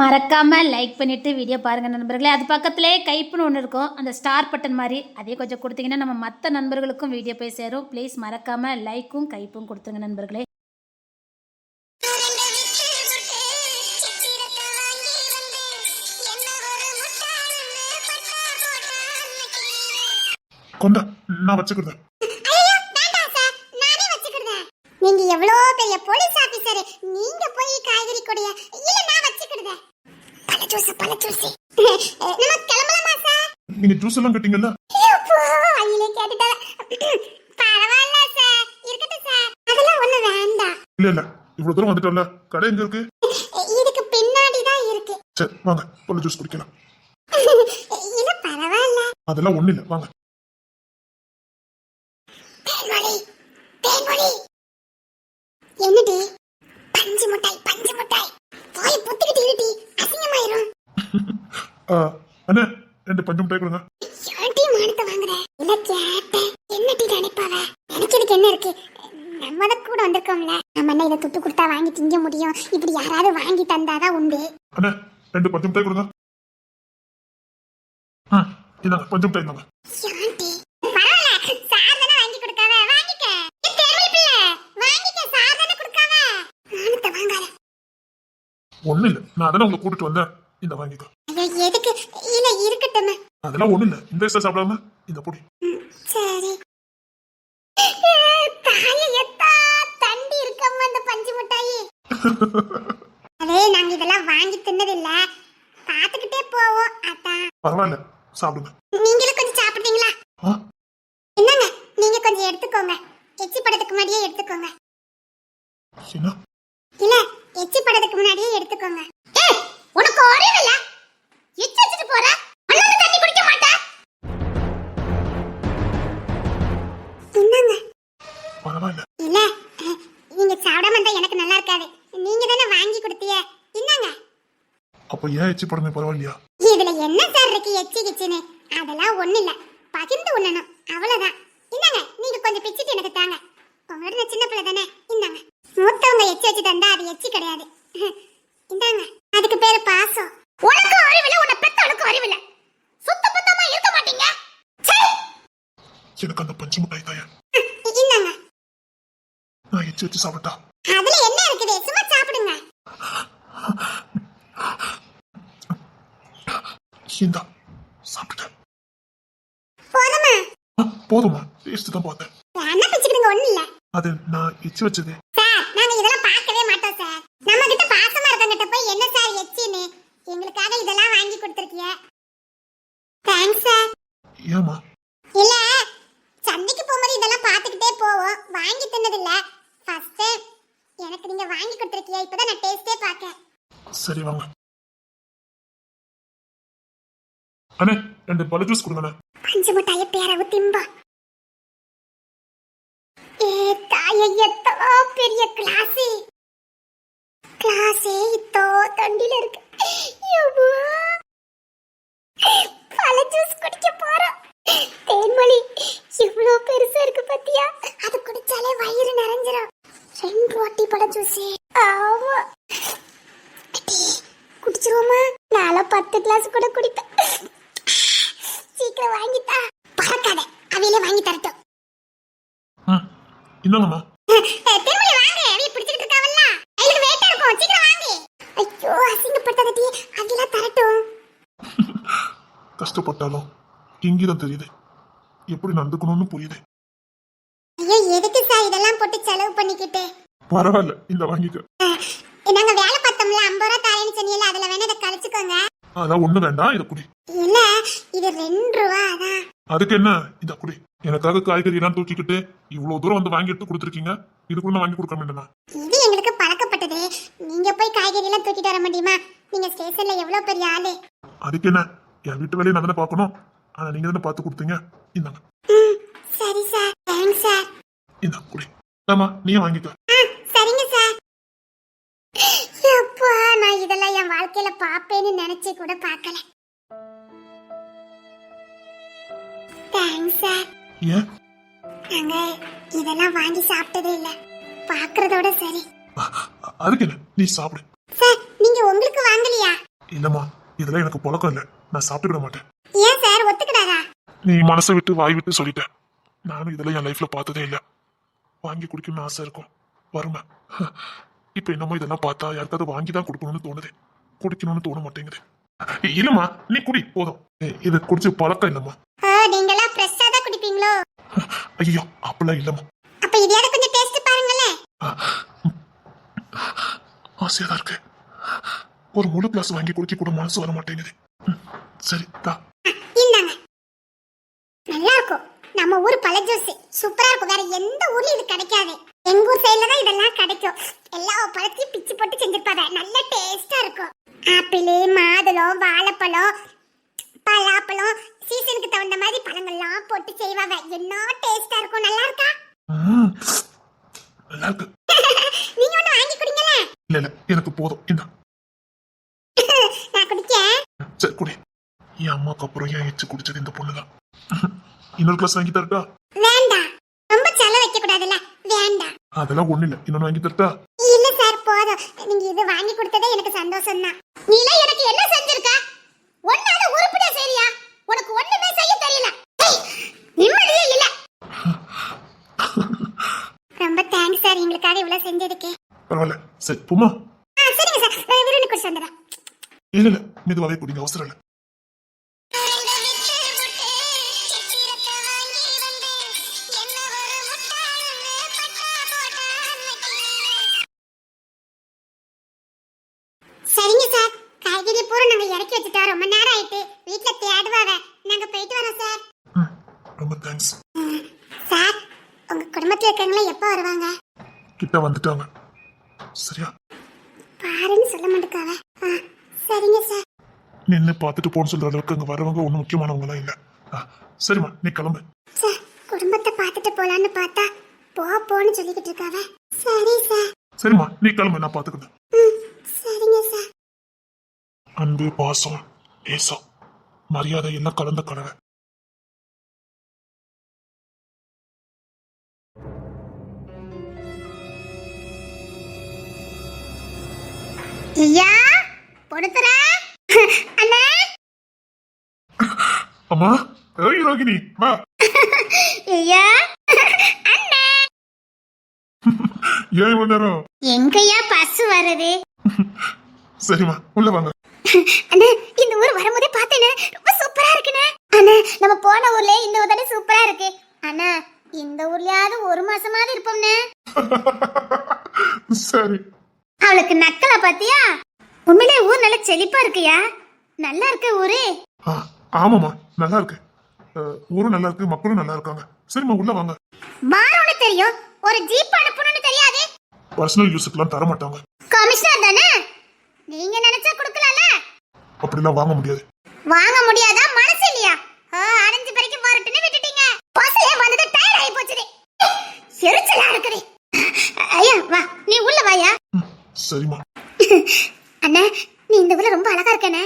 மறக்காம லைக் பண்ணிட்டு வீடியோ பாருங்க நண்பர்களே. அது பக்கத்திலே கைப்புன்னு ஒன்று இருக்கும், அந்த ஸ்டார் பட்டன் மாதிரி அதே கொஞ்சம் கொடுத்தீங்கன்னா நம்ம மற்ற நண்பர்களுக்கும் வீடியோ போய் சேரும். ப்ளீஸ் மறக்காம லைக்கும் கைப்பும் கொடுத்துங்க நண்பர்களே. கொண்டா, நான் வச்சுக்கிறேன். நீங்க எவ்வளோ பெரிய போலீஸ் ஆபீசர், நீங்க போய் காய்கறி கொடியா? இல்ல நான் வச்சுக்கிறேன். பல ஜூஸ் நம்ம கிளம்பலாமா சார்? நீங்க ஜூஸ் எல்லாம் கேட்டீங்கல்ல? ஐயோ ஐயிலே கேட்டுட்டா. பரவாயில்ல சார், இருக்கட்டும் சார், அதெல்லாம் ஒண்ணு வேண்டாம். இல்ல இவ்வளவு தூரம் வந்துட்டோம்ல, கடை எங்க இருக்கு? இதுக்கு பின்னாடி தான் இருக்கு. சரி வாங்க, பல ஜூஸ் குடிக்கலாம். இல்ல பரவாயில்ல, அதெல்லாம் ஒண்ணு இல்ல, வாங்க. தேன்மொழி என்னடி? பஞ்சு மிட்டாய் போய் புத்துக்கிட்டு இருடி, அசிங்கமாயிரும். அண்ணே, 2 பஞ்சு மிட்டாய் கொடுங்க. ஏன்டி மானத்தை வாங்குற? இல்ல கேட்டேன், என்னடி நினைப்பாவ? நினைக்கிறதுக்கு என்ன இருக்கு? நம்ம தான் கூட வந்திருக்கோம்ல, நம்ம என்ன இதை துட்டு கொடுத்தா வாங்கி திங்க முடியும்? இப்படி யாராவது வாங்கி தந்தாதான் உண்டு. அண்ணே, 2 பஞ்சு மிட்டாய் கொடுங்க. இதாங்க பஞ்சு மிட்டாய் தாங்க. ஏன்டி? பரவாயில்ல, சார் தானே வாங்கி கொடுக்காவ, வாங்கிக்க. தேர்மொழி பிள்ளை, வாங்கிக்க, சார் தானே கொடுக்காவ. மானத்தை வாங்காத. ஒண்ணு இல்ல, நான் அதெல்லாம் உங்களை கூட்டிட்டு வந்தேன். இந்த வாங்கிக்கோ. ஐயோ எதுக்கு? இல்ல இருக்கட்டும். அதெல்லாம் ஒண்ணு இல்ல, இந்த வயசுல சாப்பிடாம இந்த பொடி. சரி. தாயத்தா தண்டி இருக்கம்மா அந்த பஞ்சு மிட்டாயி. அதே நாங்க இதெல்லாம் வாங்கி தின்னது இல்ல, பாத்துக்கிட்டே போவோம். அதான். பரவாயில்ல, சாப்பிடுங்க. நீங்களும் கொஞ்சம் சாப்பிடுறீங்களா? என்னங்க, நீங்க கொஞ்சம் எடுத்துக்கோங்க. எச்சி படத்துக்கு முன்னாடியே எடுத்துக்கோங்க. என்ன? இல்ல, எச்சி படத்துக்கு முன்னாடியே எடுத்துக்கோங்க. ஏய், உனக்கு அறிவு இல்ல? எச்சி வச்சிட்டு போற? அண்ணன் தண்ணி குடிக்க மாட்டா? என்னங்க? பரவாயில்ல. இல்ல, நீங்க சாப்பிடாம இருந்தா எனக்கு நல்லா இருக்காது. நீங்க தானே வாங்கி கொடுத்தீங்க. என்னங்க? அப்ப ஏன் எச்சி படமே பரவாயில்லையா? இதுல என்ன சார் இருக்கு எச்சி கிச்சின்னு? அதெல்லாம் ஒண்ணு இல்ல, பகிர்ந்து உண்ணணும், அவ்வளவுதான். என்னங்க, நீங்க கொஞ்சம் பிச்சிட்டு எனக்கு தாங்க. உங்களோட சின்ன பிள்ளை தானே, இந்தாங்க. மூத்தவங்க எச்சி வச்சு தந்தா அது எச்சி கிடையாது. இந்தாங்க, அதுக்கு பேரு பாசம். உனக்கு அறிவில்லை, உன்னை பெத்தவனுக்கு அறிவில்லை. சுத்த பத்தமா இருக்க மாட்டீங்க. எனக்கு அந்த பஞ்சு மிட்டாய் தாயா. இந்தாங்க. நான் எச்சி வச்சு சாப்பிட்டா அதுல என்ன இருக்குது? சும்மா சாப்பிடுங்க. இந்தா சாப்பிட்டேன். போதுமா? போதுமா, டேஸ்ட் தான் பார்த்தேன். என்ன பிச்சுக்கிடுங்க, ஒண்ணு இல்ல. அது நான் எச்சி வச்சது. சார், நாங்க இதெல்லாம் பார்க்கவே மாட்டோம் சார். நம்ம கிட்ட பாசமா இருக்கங்கிட்ட போய் என்ன சார் எச்சின்னு? எங்களுக்காக இதெல்லாம் வாங்கி கொடுத்திருக்கீங்க. Thanks sir. ஏமா? இல்ல, சந்தைக்கு போகும்போது இதெல்லாம் பார்த்துக்கிட்டே போவோம், வாங்கி தின்னது இல்ல. ஃபர்ஸ்ட் டைம் எனக்கு நீங்க வாங்கி கொடுத்திருக்கீங்க, இப்பதான் நான் டேஸ்டே பார்க்கேன். சரி வாங்க. அண்ணே, 2 பழ ஜூஸ் கொடுங்கண்ணே. பஞ்சு மிட்டாய பேரவு திம்பா. ஏ தாயே, எத்தோ பெரிய கிளாஸ். கிளாஸே இத்தோ தண்டில இருக்கு. யப்பா, பழ ஜூஸ் குடிக்க போறோம். தேன்மொழி, இவ்ளோ பெருசா இருக்கு பாத்தியா? அது குடிச்சாலே வயிறு நிறைஞ்சிரும். 2 வாட்டி பழ ஜூஸ். ஆமா, குடிச்சிருவோமா? நாளை 10 கிளாஸ் கூட குடிப்பேன். சீக்கிரம் வாங்கிட்டா, பறக்காத, அவையில வாங்கி தரட்டும். இந்தாங்கம்மா. தேன்மொழி வாங்க, அவைய பிடிச்சிட்டு இருக்காவல்ல, எனக்கு வெயிட்டா இருக்கும், சீக்கிரம் வாங்க. ஐயோ அசிங்கப்பட்டதடி, அதெல்லாம் தரட்டும். கஷ்டப்பட்டாலும் இங்கதான் தெரியுது எப்படி நடந்துக்கணும்னு புரியுது. ஐயோ எதுக்கு சார் இதெல்லாம் போட்டு செலவு பண்ணிக்கிட்டு? பரவாயில்ல, இந்த வாங்கிக்க. நாங்க வேலை பார்த்தோம்ல, 50 ரூபா தரேன்னு சொன்னீங்கல்ல, அதுல வேணா இதை கழிச்சுக்கோங்க. அதான் ஒண்ணு வேண்டாம், இத குடி. இல்ல, இது 2 ரூபா தான். அதுக்கு என்ன, இத குடி. எனக்காக காய்கறி எல்லாம் தூக்கிக்கிட்டு இவ்வளவு தூரம் வந்து வாங்கி எடுத்து கொடுத்துருக்கீங்க, இதுக்குள்ள வாங்கி கொடுக்க வேண்டாம். இது எங்களுக்கு பழக்கப்பட்டது. நீங்க போய் காய்கறி எல்லாம் தூக்கிட்டு வர முடியுமா? நீங்க ஸ்டேஷன்ல எவ்வளவு பெரிய ஆளு. அதுக்கு என்ன, என் வீட்டு வேலையை நான் தானே பார்க்கணும். ஆனா நீங்க தானே பார்த்து கொடுத்தீங்க. இந்தாங்க. சரி சார், தேங்க்ஸ் சார். இந்த குடி. ஆமா, நீயே வாங்கிக்க. சரிங்க சார். அப்பா, நான் இதெல்லாம் என் வாழ்க்கையில பாப்பேன்னு நினைச்சு கூட பார்க்கல. Thanks sir. ஏன்? நாங்க இதெல்லாம் வாங்கி சாப்பிட்டதே இல்ல, பாக்குறதோட சரி. அதுக்கு என்ன, நீ சாப்பிடு. சார், நீங்க உங்களுக்கு வாங்கலையா? இல்லம்மா, இதெல்லாம் எனக்கு பழக்கம் இல்லை. நான் சாப்பிட்டுக்கிட மாட்டேன். ஏன் சார் ஒத்துக்கிடாதா? நீ மனசை விட்டு வாய் விட்டு சொல்லிட்ட. நானும் இதெல்லாம் என் லைஃப்ல பார்த்ததே இல்லை. வாங்கி குடிக்கணும்னு ஆசை இருக்கும், வறுமை. இப்ப என்னமோ இதெல்லாம் பார்த்தா யாருக்காவது வாங்கி தான் கொடுக்கணும்னு தோணுது, குடிக்கணும்னு தோண மாட்டேங்குது. இல்லம்மா, நீ குடி போதும். இது குடிச்சு பழக்கம் இல்லம்மா. நீங்களா ஃப்ரெஷ்ஷா தான் குடிப்பீங்களோ? ஐயோ, அப்பெல்லாம் இல்லம்மா. அப்ப இதையாவது கொஞ்சம் டேஸ்ட் பாருங்களேன். ஆசையா தான் இருக்கு. ஒரு முழு கிளாஸ் வாங்கி குடிக்க கூட மனசு வர மாட்டேங்குது. சரி தா. இந்தாங்க. நல்லா இருக்கும். நம்ம ஊர் பழ ஜூஸ் சூப்பரா இருக்கும். வேற எந்த ஊர்லயும் இது கிடைக்காது. எங்க ஊர் சைடுல தான் இதெல்லாம் கிடைக்கும். எல்லா பழத்தையும் பிச்சு போட்டு செஞ்சிருப்பாங்க. நல்ல டேஸ்டா இருக்கும். ஆப்பிள், மாதுளம், வாழைப்பழம், பலாப்பழம், சீசனுக்கு தகுந்த மாதிரி பழங்கள்லாம் போட்டு செய்வாங்க. என்ன டேஸ்டா இருக்கும். நல்லா இருக்கா? நல்லா இருக்கு. நீங்க ஒண்ணு வாங்கி குடிங்களே. இல்ல இல்ல, எனக்கு போதும். இந்த நான் குடிக்கேன். சரி குடி. என் அம்மாக்கு அப்புறம் ஏன் எச்சு குடிச்சது இந்த பொண்ணுதான். இன்னொரு கிளாஸ் வாங்கி தரட்டா? வேண்டாம். ரொம்ப செலவு வைக்க கூடாதுல்ல. வேண்டாம். அதெல்லாம் ஒண்ணு இல்ல, இன்னொன்னு வாங்கி தரட்டா? இல்ல சார், போதும். நீங்க இது வாங்கி கொடுத்ததே எனக்கு சந்தோஷம் தான். நீல எனக்கு என்ன செஞ்சிருக்க? ஒண்ணால உருப்படியா செய்றியா? உனக்கு ஒண்ணுமே செய்ய தெரியல. நிம்மதியே இல்ல. ரொம்ப தேங்க்ஸ் சார், எங்களுக்காக இவ்வளவு செஞ்சதுக்கு. பரவாயில்ல. சரி புமா. சரிங்க சார், நான் விரும்பி குடிச்சு வந்துடுறேன். இல்ல இல்ல, மெதுவாவே குடிங்க, அவசரம் இல்ல. சரிங்க சார், காய்கறி பூரா நாங்க இறக்கி வச்சுட்டோம். ரொம்ப நேரம் ஆயிட்டு. வீட்ல தேடுவாங்க. நாங்க போயிட்டு வரோம் சார். ரொம்ப தேங்க்ஸ். சார், உங்க குடும்பத்துல இருக்கவங்கள எப்போ வருவாங்க? கிட்ட வந்துட்டாங்க. சரியா? பாருன்னு சொல்ல மாட்டேக்காவ. சரிங்க சார். நின்னு பார்த்துட்டு போன்னு சொல்ற அளவுக்கு அங்க வரவங்க ஒன்றும் முக்கியமானவங்க எல்லாம் இல்ல. சரிம்மா, நீ கிளம்பு. சார், குடும்பத்தை பார்த்துட்டு போலான்னு பார்த்தா போன்னு சொல்லிக்கிட்டு இருக்காவ. சரி சார். சரிம்மா, நீ கிளம்பு, நான் பாத்துக்கிறேன். சரிங்க சார். அன்பு, பாசம், நேசம், மரியாதை எல்லாம் கலந்த கலவை. ஐயா, பொடுத்துறா. அண்ணா. அம்மா, ஏய் ரோகிணி, வா. ஐயா. அண்ணா. ஏன் இவ்வளவு நேரம்? எங்கய்யா பஸ் வருது? சரிம்மா, உள்ள வாங்க. அண்ணா, இந்த ஊர் வரும்போதே பார்த்தேனே, ரொம்ப சூப்பரா இருக்குனே. அண்ணா, நம்ம போன ஊர்ல இந்த ஊர் தானே சூப்பரா இருக்கு. அண்ணா, இந்த ஊர்லயாவது ஒரு மாசமாவது இருப்போம்னே. சரி. அவளுக்கு நக்கலா பாத்தியா? உண்மையிலே ஊர் நல்ல செழிப்பா இருக்குயா. நல்லா இருக்க ஊரு. ஆமாமா, நல்லா இருக்கு. ஊரும் நல்லா இருக்கு, மக்களும் நல்லா இருக்காங்க. சரிம்மா, உள்ள வாங்க. மாறோன்னு தெரியும், ஒரு ஜீப் அனுப்பணும்னு தெரியாது. பர்சனல் யூஸுக்குலாம் தர மாட்டாங்க. கமிஷனர் தானே, நீங்க நினைச்சா கொடுக்கலாம்ல. அப்படிலாம் வாங்க முடியாது. வாங்க முடியாதா? மனசு இல்லையா? அரைஞ்சு வரைக்கும் வரட்டுன்னு விட்டுட்டீங்க. பஸ்ல வந்தது டயர்ட் ஆகி போச்சுது. எரிச்சலா இருக்குது. ஐயா வா, நீ உள்ள வாயா. சரிம்மா. அண்ணா, நீ இந்த ஊர்ல ரொம்ப அழகா இருக்கனே.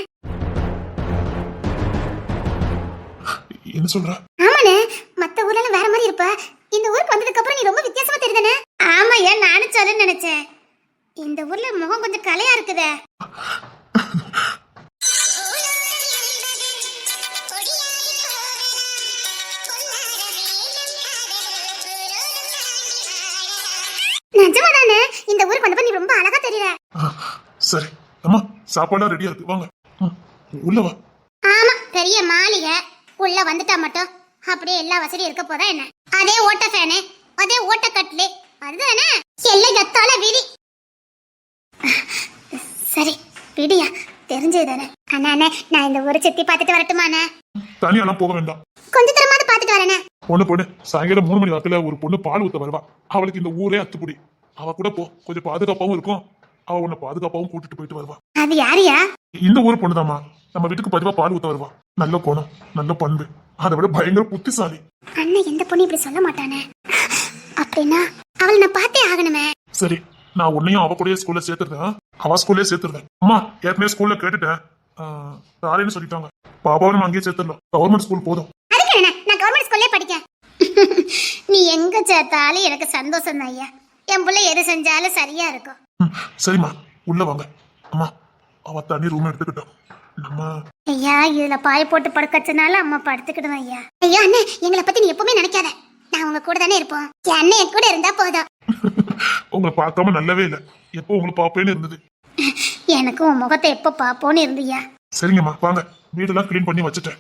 என்ன சொல்ற? ஆமாண்ணே, மத்த ஊர்ல வேற மாதிரி இருப்ப. இந்த ஊருக்கு வந்ததுக்கு அப்புறம் நீ ரொம்ப வித்தியாசமா தெரியுதானே. ஆமாய்யா, நானும் சொல்ல நினைச்சேன். இந்த ஊர்ல முகம் கொஞ்சம் கலையா இருக்குதே. நிஜமாதானே, இந்த ஊருக்கு வந்தப்ப நீ ரொம்ப அழகா தெரியற. சரி அம்மா, சாப்பாடா ரெடியா இருக்கு, வாங்க. உள்ள வா. ஆமா, பெரிய மாளிகை. உள்ள வந்துட்டா மட்டும் அப்படியே எல்லா வசதியும் இருக்க போதா என்ன? அதே ஓட்ட ஃபேனு, அதே ஓட்ட கட்லு, அதுதானே எல்லாம் எத்தால விதி. சரி விடியா, தெரிஞ்சதுதானே. அண்ணா அண்ணா, நான் இந்த ஊரை சுத்தி பார்த்துட்டு வரட்டுமா அண்ணா? தனியாலாம் போக வேண்டாம், கொஞ்ச தரமாவது பார்த்துட்டு வரேண்ணே. பொண்ணு சாயங்காலம் 3 மணி வாக்குல ஒரு பொண்ணு பால் ஊத்த வருவா. அவளுக்கு இந்த ஊரே அத்துப்படி. அவ கூட போ, கொஞ்சம் பாதுகாப்பாவும் இருக்கும். அவ உன்னை பாதுகாப்பாவும் கூட்டிட்டு போயிட்டு வருவா. அது யாரையா? இந்த ஊர் பொண்ணுதாம்மா, நம்ம வீட்டுக்கு பதிவா பால் ஊத்த வருவா. நல்ல குணம், நல்ல பண்பு, அதை விட பயங்கர புத்திசாலி. அண்ணன் எந்த பொண்ணு இப்படி சொல்ல மாட்டானே. அப்படின்னா அவளை நான் பார்த்தே ஆகணுமே. சரி, நான் உன்னையும் அவ கூடயே ஸ்கூல்ல சேர்த்துருந்தேன். அவ ஸ்கூல்லே சேர்த்துருந்தேன். அம்மா, ஏற்கனவே ஸ்கூல்ல கேட்டுட்டேன், தாரேன்னு சொல்லிட்டாங்க. பாப்பாவை நம்ம அங்கேயே சேர்த்துடலாம். கவர்மெண்ட் ஸ்கூல் போதும். அதுக்கு என்ன, நான் கவர்மெண்ட் ஸ்கூல்லே படிக்க. நீ எங்க சேர்த்தாலும் எனக்கு சந்தோஷம் தான் ஐயா. என் பிள்ளை எது செஞ்சாலும் சரியா இருக்கும். சரிம்மா, உள்ள வாங்க. அம்மா, அவ தனி ரூம் எடுத்துக்கிட்டோம். நம்ம ஐயா இதுல பாய போட்டு படுக்கச்சனால அம்மா படுத்துக்கிடுவேன் ஐயா. ஐயா அண்ணே எங்களை பத்தி நீ எப்பவுமே நினைக்காத, நான் உங்க கூட தானே இருப்போம். என் அண்ணன் என் கூட இருந்தா போதும். உங்களை பார்க்காம நல்லாவே இல்லை. எப்போ உங்களை பார்ப்பேன்னு இருந்தது. எனக்கு உன் முகத்தை எப்ப பாப்போன்னு இருந்தியா. சரிங்கம்மா வாங்க, வீடெல்லாம் க்ளீன் பண்ணி வச்சுட்டேன்.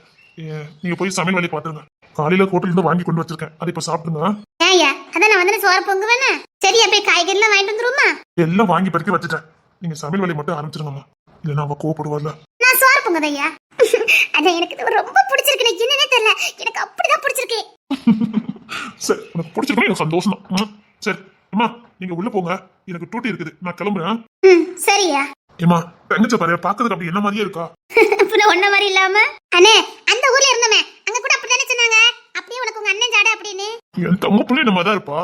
நீங்க போய் சமையல் வேலையை பாத்துருங்க. காலையில ஹோட்டல்ல இருந்து வாங்கி கொண்டு வச்சிருக்கேன், அதை இப்ப சாப்பிடுங்க. ஐயா அதான் நான் வந்து சோறு பொங்குவேன்னு. சரியா போய் காய்கறிலாம் வாங்கிட்டு வந்துருமா? எல்லாம் வாங்கி பறிக்க வச்சுட்டேன். நீங்க சமையல் வேலையை மட்டும் ஆரம்பிச்சிருங்கம்மா, இல்லைன்னா அவ கோவப்படுவாள்ல. நான் சோறு பொங்குது ஐயா. அதான் எனக்கு இது ரொம்ப பிடிச்சிருக்கு. என்னன்னே தெரியல, எனக்கு அப்படிதான் பிடிச்சிருக்கு. சரி உனக்கு பிடிச்சிருக்கா எனக்கு சந்தோஷம் தான். சரி அம்மா நீங்க உள்ள போங்க, எனக்கு டூட்டி இருக்குது, நான் கிளம்புறேன். சரியா. ஏமா தங்கச்ச பாரு, பாக்குறதுக்கு அப்படி என்ன மாதிரியே இருக்கா? ஒன்ன மாதிரி இல்லாம அண்ணே அந்த ஊர்ல இருந்தமே அங்க கூட அப்படிதானே சொன்னாங்க. அப்படியே உனக்கு உங்க அண்ணன் ஜாட அப்படின்னு. என் தங்க பிள்ளை நம்ம தான் இருப்பா.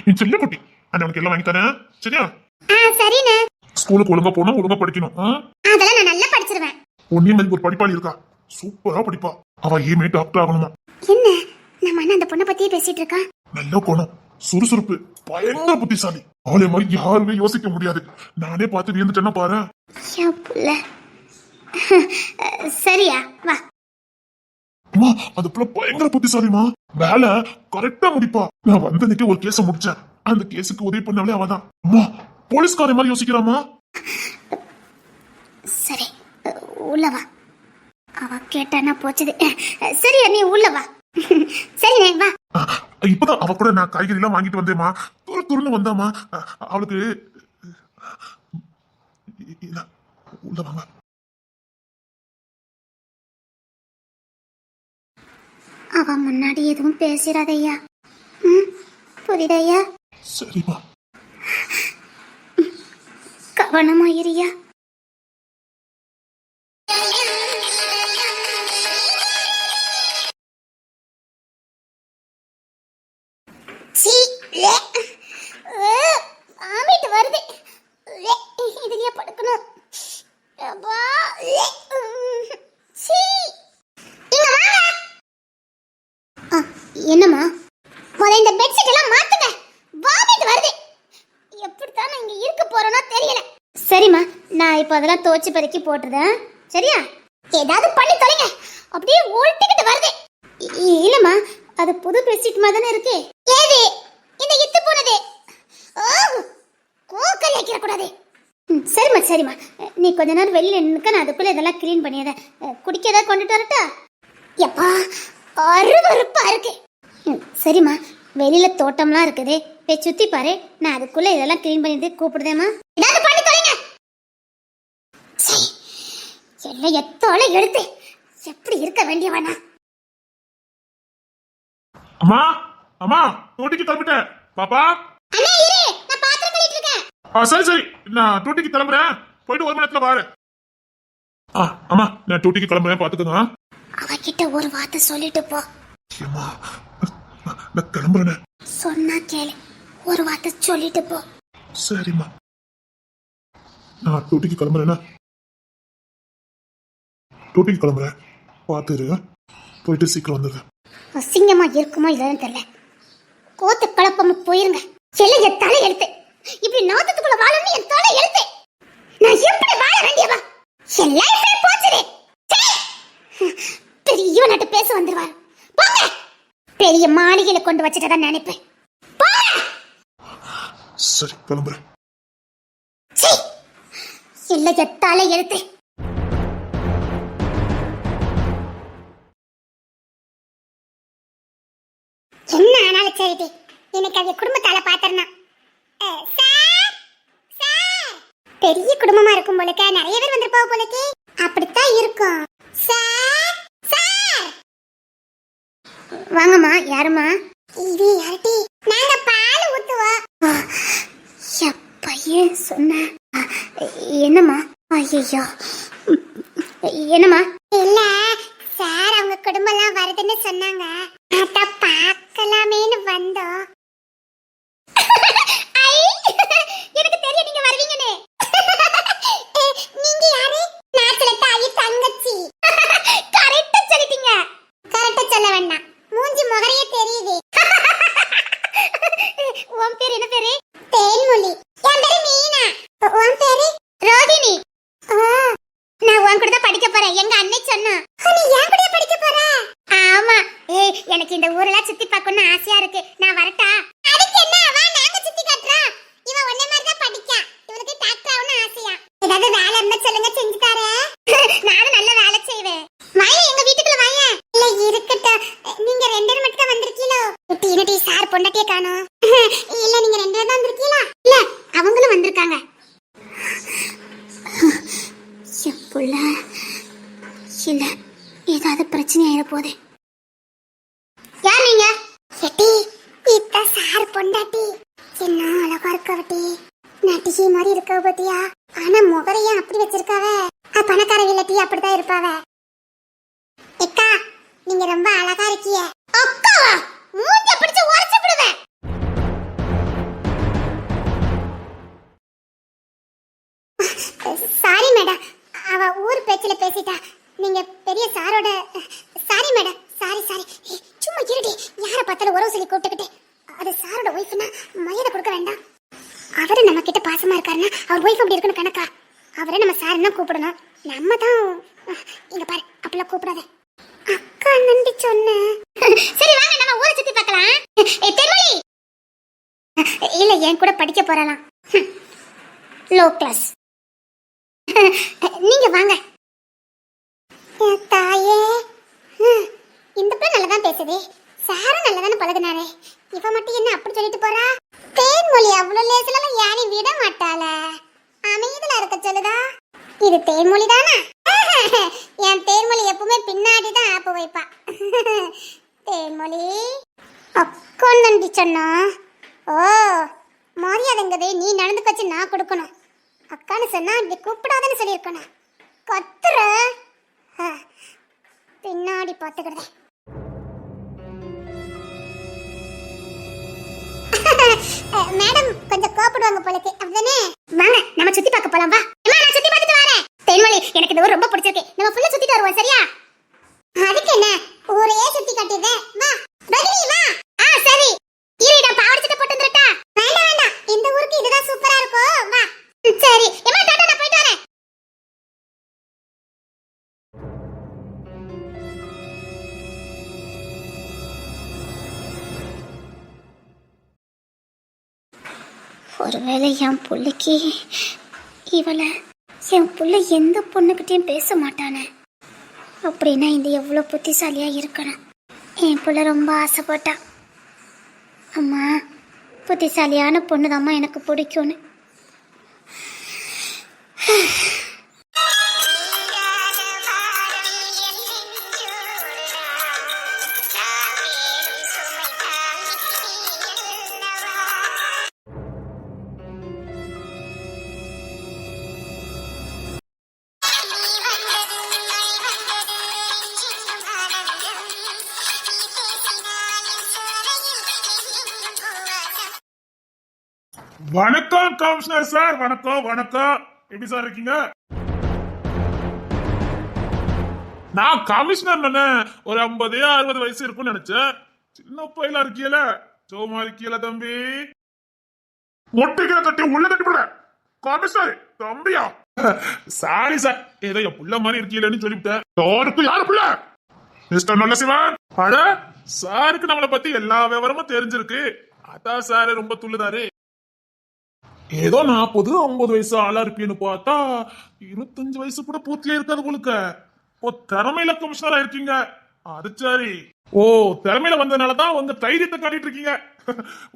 நீ செல்ல குட்டி, அண்ணன் உனக்கு எல்லாம் வாங்கி தரேன் சரியா? சரிண்ணே. ஸ்கூலுக்கு ஒழுங்கா போகணும், ஒழுங்கா படிக்கணும். அதெல்லாம் நான் நல்லா படிச்சிருவேன். ஒன்னே மாதிரி ஒரு படிப்பாளி இருக்கா, சூப்பரா படிப்பா. அவ ஏமே டாக்டர் ஆகணுமா. என்ன நம்ம அண்ணன் அந்த பொண்ணை பத்தியே பேசிட்டு இருக்கா? நல்ல குணம், சுறுசுறுப்பு, பயங்கர புத்திசாலி. அவளை மாதிரி யாருமே யோசிக்க முடியாது. நானே பார்த்து வியந்துட்டேன்னா பாரு. சரியா வா. அம்மா அந்த பிள்ளை பயங்கர புத்திசாலிமா, வேலை கரெக்டா முடிப்பா. நான் வந்ததுக்கே ஒரு கேஸ முடிச்சேன், அந்த கேஸுக்கு உதவி பண்ணவளே அவதான். அம்மா போலீஸ்கார மாதிரி யோசிக்கிறாமா. சரி உள்ள வா. அவ கேட்டானா போச்சுது. சரியா நீ உள்ள வா. சரி வா. இப்பதான் அவ கூட நான் காய்கறி எல்லாம் வாங்கிட்டு வந்தேமா, துருன்னு வந்தாமா. அவளுக்கு உள்ள வாங்க. அவ முன்னாடி எதுவும் பேசிடாதையா. புரியுதையா? சரிம்மா. கவனமாயிரியா. வருது இதுலயே படுக்கணும். என்னம்மா இந்த பெட்ஷீட் எல்லாம் மாத்துங்க, வாமிட் வருது. எப்படித்தான் நான் இங்க இருக்க போறேனோ தெரியல. சரிம்மா நான் இப்போ அதெல்லாம் துவைச்சு பறக்கி போட்டுறேன் சரியா? ஏதாவது பண்ணி தொலைங்க, அப்படியே உள்ட்டிக்கிட்டு வருது. இல்லம்மா அது புது பெட்ஷீட் மாதிரி தானே இருக்கு. ஏது இந்த இத்து போனது? கோக்கல் வைக்கிற கூடாது. சரிம்மா சரிம்மா நீ கொஞ்ச நேரம் வெளியில நின்னுக்க, நான் அதுக்குள்ள இதெல்லாம் கிளீன் பண்ணியத குடிக்க ஏதாவது கொண்டுட்டு வரட்டா? எப்பா அருவருப்பா இருக்கு. சரிம்மா வெளியில தோட்டம்லாம் இருக்குது, போய் சுத்தி பாரு, நான் அதுக்குள்ள இதெல்லாம் கிளீன் பண்ணிட்டு கூப்பிடுதேம்மா. ஏதாவது பண்ணி தொலைங்க. எல்லாம் எத்தோட எடுத்து எப்படி இருக்க வேண்டியவனா. அம்மா அம்மா டூட்டிக்கு கிளம்பிட்டேன். பாப்பா அண்ணே இரு, நான் பாத்திரம் கழுவிட்டு இருக்கேன். சரி சரி நான் டூட்டிக்கு கிளம்புறேன், போயிட்டு ஒரு மணி நேரத்துல பாரு. அம்மா நான் டூட்டிக்கு கிளம்புறேன், பாத்துக்கோங்க. அவகிட்ட ஒரு வார்த்தை சொல்லிட்டு போ. அம்மா நான் கிளம்புறேன். சொன்னா கேளு, ஒரு வார்த்தை சொல்லிட்டு போ. சரிம்மா நான் டூட்டிக்கு கிளம்புறேன்னா, டூட்டிக்கு கிளம்புறேன், பாத்துரு, போயிட்டு சீக்கிரம் வந்துடுறேன். அசிங்கமா இருக்குமா இல்லன்னு தெரியல, கோத்து கலப்பமா போயிருங்க. எல்லாம் என் தலை எழுத்து, இப்படி நாத்தத்துக்குள்ள வாழணும்னு என் தலை எழுத்து. நான் எப்படி வாழ வேண்டியவா? என் லைஃபே போச்சுதே. பெரிய நாட்டு பேச வந்துருவார். போங்க, பெரிய மாளிகையில கொண்டு வச்சுட்டதான் நினைப்பேன். சரி கிளம்புறேன். எல்லாம் என் தலை எழுத்து. என்ன ஆனாலும் சரிடி, எனக்கு அவங்க குடும்பத்தால பாத்திரனா. பெரிய குடும்பமா இருக்கும் போலக்க, நிறைய பேர் வந்திருப்பா போலக்கே. அப்படித்தான் இருக்கும். வாங்கம்மா. யாருமா இது? யார்டி? நாங்க பால் ஊத்துவோம். பையன் சொன்ன. என்னம்மா? ஐயோ என்னம்மா? இல்ல சார் அவங்க குடும்பம் எல்லாம் வருதுன்னு சொன்னாங்க, அத பார்க்கலாமேன்னு வந்தோம். எனக்கு தெரியும் நீங்க வருவீங்கன்னு. நீங்க யாரு? நாட்டுல தாயி தங்கச்சி. கரெக்ட்டா சொல்லிட்டீங்க. கரெக்ட்டா சொல்ல வேண்டாம், மூஞ்சி முகரையே தெரியுது. உன் பேர் என்ன பேரு? தேன்மொழி. என் பேரு மீனா. உன் பேரு? ரோகிணி. இருக்கு. நான் வரட்டா? அதுக்கு என்ன, வா நாங்க சுத்தி காட்டுறோம். இவ ஒண்ணே மாதிரி தான் படிக்கா. இவளுக்கு டாக்டர் ஆகணும்னு ஆசையா. ஏதாவது வேலை இருந்தா சொல்லுங்க, செஞ்சு தரேன். நானும் நல்ல வேலை செய்வேன். வாயே எங்க வீட்டுக்குள்ள வாயே. இல்ல இருக்கட்டும். நீங்க ரெண்டு பேரும் மட்டும் தான் வந்திருக்கீங்களோ? டீனடி சார் பொண்டாட்டியே காணோம். இல்ல நீங்க ரெண்டு பேரும் தான் வந்திருக்கீங்களா? இல்ல அவங்களும் வந்திருக்காங்க. புள்ள இல்ல ஏதாவது பிரச்சனை ஆயிட போதே. யார் நீங்க? எட்டி இத்த சார் பொண்டாட்டி. என்ன அழகா இருக்கவட்டி. நட்டிகை மாதிரி இருக்கவ பத்தியா? ஆனா முகரையும் அப்படி வச்சிருக்காவ. பணக்கார வில்லட்டி அப்படிதான் இருப்பாவ. எக்கா நீங்க ரொம்ப அழகா இருக்கீங்க. அக்கா மூஞ்ச பிடிச்சு உரசி விடுவேன். சாரி மேடம், அவ ஊர் பேச்சில பேசிட்டா. நீங்க பெரிய சாரோட. Sorry madam, sorry sorry. சும்மா இருடி, யாரை பார்த்தாலும் உறவு சொல்லி கூப்பிட்டுக்கிட்டு. அது சாரோட ஒய்ஃப்னா மரியாதை கொடுக்க வேண்டாம். அவரு நம்ம கிட்ட பாசமா இருக்காருன்னா அவர் ஒய்ஃப் அப்படி இருக்குன்னு கணக்கா? அவரை நம்ம சாருன்னா கூப்பிடணும். நம்ம தான் இங்க பாரு அப்பெல்லாம் கூப்பிடாத. அக்கா நன்றி சொன்னேன். சரி வாங்க நம்ம ஊரை சுத்தி பார்க்கலாம். தெருவழி இல்ல என் கூட படிக்க போறலாம். Low class. நீங்க வாங்க. தாயே இந்த பிள்ளை நல்லதான் பேசுதே. சாரும் நல்லதானே பழகுனாரே. இவ மட்டும் என்ன அப்படி சொல்லிட்டு போறா? தேன்மொழி அவ்வளவு லேசில யாரையும் விட மாட்டாள. அமைதியில இருக்க சொல்லுதா. இது தேன்மொழி தானே? என் தேன்மொழி எப்பவுமே பின்னாடிதான் ஆப்பு வைப்பா. தேன்மொழி அக்கா நன்றி சொன்னா. ஓ மரியாதைங்கதே நீ நடந்து வச்சு நான் கொடுக்கணும். அக்கான்னு சொன்னா இப்படி கூப்பிடாதன்னு சொல்லியிருக்கணும். கத்துற பின்னாடி பார்த்துக்கிட்டேன். மேடம் கொஞ்சம் கோப்பிடுவாங்க போலக்கு அப்படிதானே? வாங்க நம்ம சுத்தி பார்க்க போலாம். வா நான் சுத்தி பார்த்துட்டு வரேன். தென்மொழி எனக்கு இந்த ஊர் ரொம்ப பிடிச்சிருக்கு. நம்ம ஃபுல்லா சுத்திட்டு வருவோம் சரியா? அதுக்கு என்ன ஊரையே சுத்தி காட்டிடுறேன். வா பகிரி வா. சரி இரு நான் பாவாடை போட்டு வந்துட்டா. வேண்டாம் வேண்டாம், இந்த ஊருக்கு இதுதான் சூப்பரா இருக்கும். வா சரி எம்மா டாடா நான் போயிட்டு வரேன். ஒருவேளை என் பிள்ளைக்கு இவளை என் பிள்ளை எந்த பொண்ணுக்கிட்டையும் பேச மாட்டானே. அப்படின்னா இந்த எவ்வளோ புத்திசாலியா இருக்கணும். என் பிள்ளை ரொம்ப ஆசைப்பட்டான். அம்மா புத்திசாலியான பொண்ணுதாம்மா எனக்கு பிடிக்கும்னு. வணக்கம் கமிஷனர் சார். வணக்கம் வணக்கம். எப்படி சார் இருக்கீங்க? நான் கமிஷனர் ஒரு 50-60 வயசு இருக்கும்னு நினைச்சேன். சின்ன பையலா இருக்கீல. சோமா இருக்கீல தம்பி. மொட்டைகளை கட்டி உள்ள தட்டி போட கமிஷனர் தம்பியா? சாரி சார், ஏதோ என் புள்ள மாதிரி இருக்கீலன்னு சொல்லிவிட்டேன். யாருக்கு யாரு புள்ள? மிஸ்டர் நல்ல சிவன். அட சாருக்கு நம்மளை பத்தி எல்லா விவரமும் தெரிஞ்சிருக்கு. அதான் சாரு ரொம்ப துள்ளுதாரு. ஏதோ 40-50 வயசு ஆளா இருப்பீன்னு பார்த்தா 25 வயசு கூட பூர்த்தியா இருக்காது உங்களுக்கு. ஓ திறமையில கமிஷனரா இருக்கீங்க. அது சரி. ஓ திறமையில வந்ததுனாலதான் உங்க தைரியத்தை காட்டிட்டு இருக்கீங்க.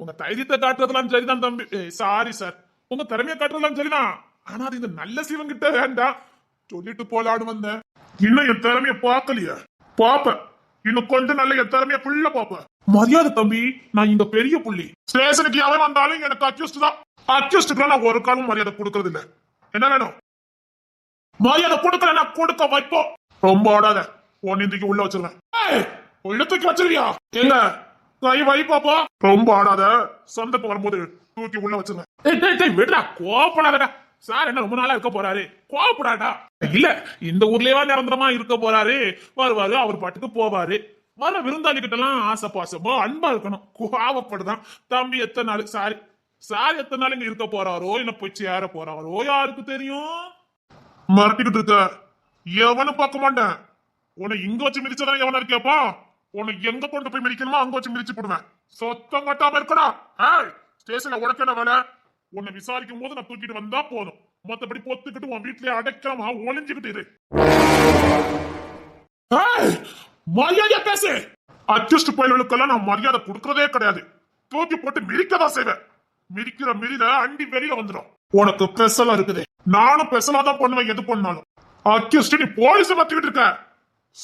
உங்க தைரியத்தை காட்டுறதுலாம் சரிதான் தம்பி. சாரி சார், உங்க திறமையை காட்டுறதுலாம் சரிதான். ஆனா அது இந்த நல்ல சிவன் கிட்ட வேண்டாம். சொல்லிட்டு போலான்னு வந்தேன். இன்னும் என் திறமைய பார்க்கலையா? பாப்ப இன்னும் கொஞ்சம் நல்ல என் திறமைய ஃபுல்லா பாப்ப. மரியாதை தம்பி, நான் இங்க பெரிய புள்ளி. ஸ்டேஷனுக்கு எவன் வந்தாலும் எனக்கு அக்யூஸ்ட் தான். அக்யூஸ்டுக்கு நான் ஒரு காலம் மரியாதை கொடுக்கறது இல்ல. என்ன வேணும்? மரியாதை கொடுக்கல கொடுக்க வைப்போம். ரொம்ப ஆடாத, ஒன்னிக்கு உள்ள வச்சிருவேன். இழுத்துக்கு வச்சிருவியா? எங்க கை வை பாப்பா. ரொம்ப ஆடாத, சந்தர்ப்பம் வரும்போது தூக்கி உள்ள வச்சிருவேன். விடுடா, கோப்படாதடா. சார் என்ன ரொம்ப நாளா இருக்க போறாரு? கோப்படாடா. இல்ல இந்த ஊர்லயே நிரந்தரமா இருக்க போறாரு. வருவாரு, அவர் பாட்டுக்கு போவாரு. வர விருந்தாளி கிட்ட எல்லாம் ஆசை பாசமா அன்பா இருக்கணும். கோவப்படுதான் தம்பி. எத்தனை நாள் சாரி சார் எத்தனை நாள் இங்க இருக்க போறாரோ, என்ன போய் சேர போறாரோ யாருக்கு தெரியும்? மறட்டிக்கிட்டு இருக்க எவனும் பார்க்க மாட்டேன். உன்னை இங்க வச்சு மிதிச்சதான் எவனா இருக்கியாப்பா? உன்னை எங்க கொண்டு போய் மிதிக்கணுமோ அங்க வச்சு மிதிச்சு போடுவேன். சொத்தம் கட்டாம இருக்கடா. ஏய், ஸ்டேஷன்ல உனக்கு என்ன வேலை? உன்னை விசாரிக்கும் போது நான் தூக்கிட்டு வந்தா போதும். மத்தபடி பொத்துக்கிட்டு உன் வீட்லயே அடைக்காம ஒளிஞ்சுக்கிட்டு இரு. ஏய், மரியாதையா பேசு. அட்ஜஸ்ட் பயலுக்கெல்லாம் நான் மரியாதை கொடுக்கறதே கிடையாது. தூக்கி போட்டு மிதிக்கதான் செய்வேன். மிதிக்கிற மிதில அண்டி வெளியில வந்துடும். உனக்கு பெசலா இருக்குது. நானும் பெசலா தான் பண்ணுவேன் எது பண்ணாலும். அட்ஜஸ்ட் நீ போலீஸ பத்திக்கிட்டு இருக்க.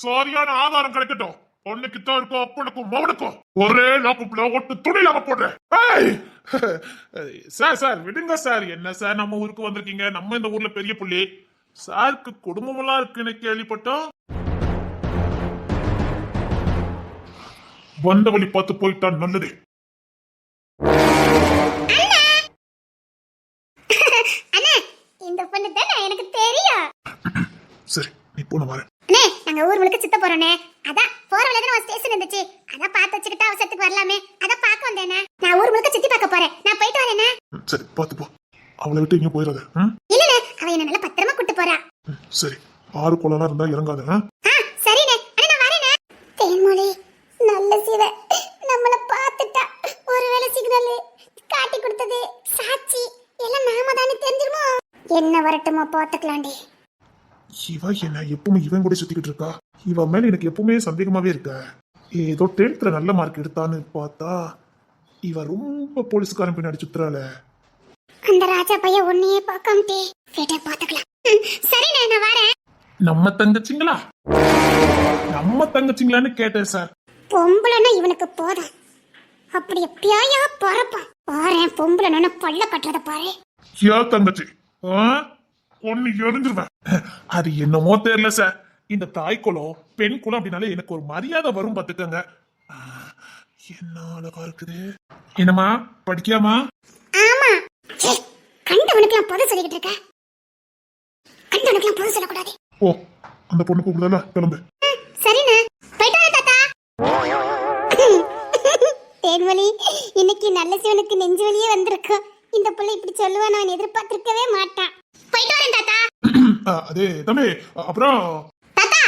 சரியான ஆதாரம் கிடைக்கட்டும். பொண்ணுக்கு தான் இருக்கும், அப்பனுக்கும் மவனுக்கும் ஒரே லாக்குல ஒட்டு துணியில போடுறேன். சார் சார் விடுங்க சார். என்ன சார் நம்ம ஊருக்கு வந்திருக்கீங்க? நம்ம இந்த ஊர்ல பெரிய புள்ளி. சாருக்கு குடும்பமெல்லாம் இருக்குன்னு கேள்விப்பட்டோம். வந்த வழி பார்த்து போயிட்டா நல்லது. அண்ணா, இந்த பொண்ணு தானே எனக்கு தெரியும். சரி, நீ போன வரேன். அண்ணே, நாங்க ஊர் முழுக்க சுத்த போறோனே. அதான் போற வழியில தான் ஸ்டேஷன் இருந்துச்சு. அதான் பார்த்து வச்சுக்கிட்டா அவசரத்துக்கு வரலாமே. அதான் பார்க்க வந்தேனே. நான் ஊர் முழுக்க சுத்தி பார்க்க போறேன். நான் போயிட்டு வரேனே. சரி, பார்த்து போ. அவளை விட்டு இங்க போயிடாத. இல்லண்ணே, அவ என்ன நல்லா பத்திரமா கூட்டு போறா. சரி, ஆறு குளம்லாம் இருந்தா இறங்காத. சரிண்ணே. அண்ணா, நான் வரேனே. தேன்மொழி நல்ல சிவ நம்மள பார்த்துட்டா. ஒருவேளை சிக்னல் காட்டி கொடுத்தது சாட்சி எல்லாம் நாம தானே தெரிஞ்சிருமோ. என்ன வரட்டுமோ பார்த்துக்கலாண்டி. இவ என்ன எப்பவுமே இவன் கூட சுத்திக்கிட்டு இருக்கா? இவ மேல எனக்கு எப்பவுமே சந்தேகமாவே இருக்க. ஏதோ 10th நல்ல மார்க் எடுத்தான்னு பார்த்தா இவ ரொம்ப போலீஸ்காரன் பின்னாடி சுத்துறாள. அந்த ராஜா பையன் உன்னையே பார்க்காமட்டே. வீட்டை பார்த்துக்கலாம். சரிண்ணே, நான் வரேன். நம்ம தங்கச்சிங்களா? நம்ம தங்கச்சிங்களான்னு கேட்டேன் சார். பொம்பளைன்னா இவனுக்கு போதும். அப்படி எப்பயாயா பறப்பான். பாரு, பொம்பளைன்னு பல்ல கட்டுறத பாரு. ஏன் தங்கச்சி? ஒன்னு எரிஞ்சிருவேன். அது என்னமோ தெரியல சார். இந்த தாய் குலம் பெண் குலம் அப்படின்னாலே எனக்கு ஒரு மரியாதை வரும் பாத்துக்கங்க. என்ன அழகா இருக்குது. என்னம்மா படிக்காமா? ஆமா. கண்டவனுக்குலாம் பொது சொல்லிக்கிட்டு இருக்க. கண்டவனுக்குலாம் பொது சொல்லக்கூடாது. ஓ, அந்த பொண்ணு கூப்பிடல, கிளம்பு. சரிண்ணே, போயிட்டு வரேன் தாத்தா. தேன்மொழி, இன்னைக்கு நல்ல சிவனுக்கு நெஞ்சு வலியே வந்திருக்கும். இந்த பிள்ளை இப்படி சொல்லுவான் நான் எதிர்பார்த்திருக்கவே மாட்டான். போயிட்டு வரேன் தாத்தா. அதே தம்பி, அப்புறம் தாத்தா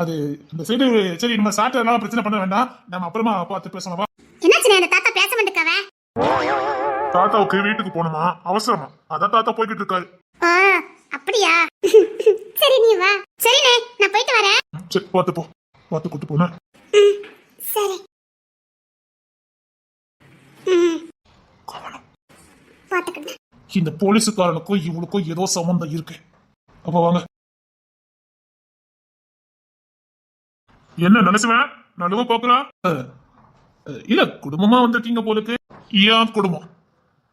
அது இந்த சைடு. சரி, நம்ம சாட்டை பிரச்சனை பண்ண வேண்டாம். நம்ம அப்புறமா பார்த்து பேசலாமா? என்னாச்சுண்ணே, அந்த தாத்தா பேச மாட்டேக்காவே? தாத்தாவுக்கு வீட்டுக்கு போகணுமா, அவசரமா. அதான் தாத்தா போய்கிட்டு இருக்காரு. அப்படியா? சரி, நீ வா. சரிண்ணே, நான் போயிட்டு வரேன். சரி, பார்த்து போ. பார்த்து கூட்டு போன. சரி. கவனம். பாத்துக்கிட்டேன். இந்த போலீஸுக்காரனுக்கும் இவனுக்கும் ஏதோ சம்பந்தம் இருக்கு. அப்ப வாங்க. என்ன நினைச்சுவேன்? நடுவ பாக்குறா? இல்ல, குடும்பமா வந்திருக்கீங்க போலுக்கு. ஏன் குடும்பம்?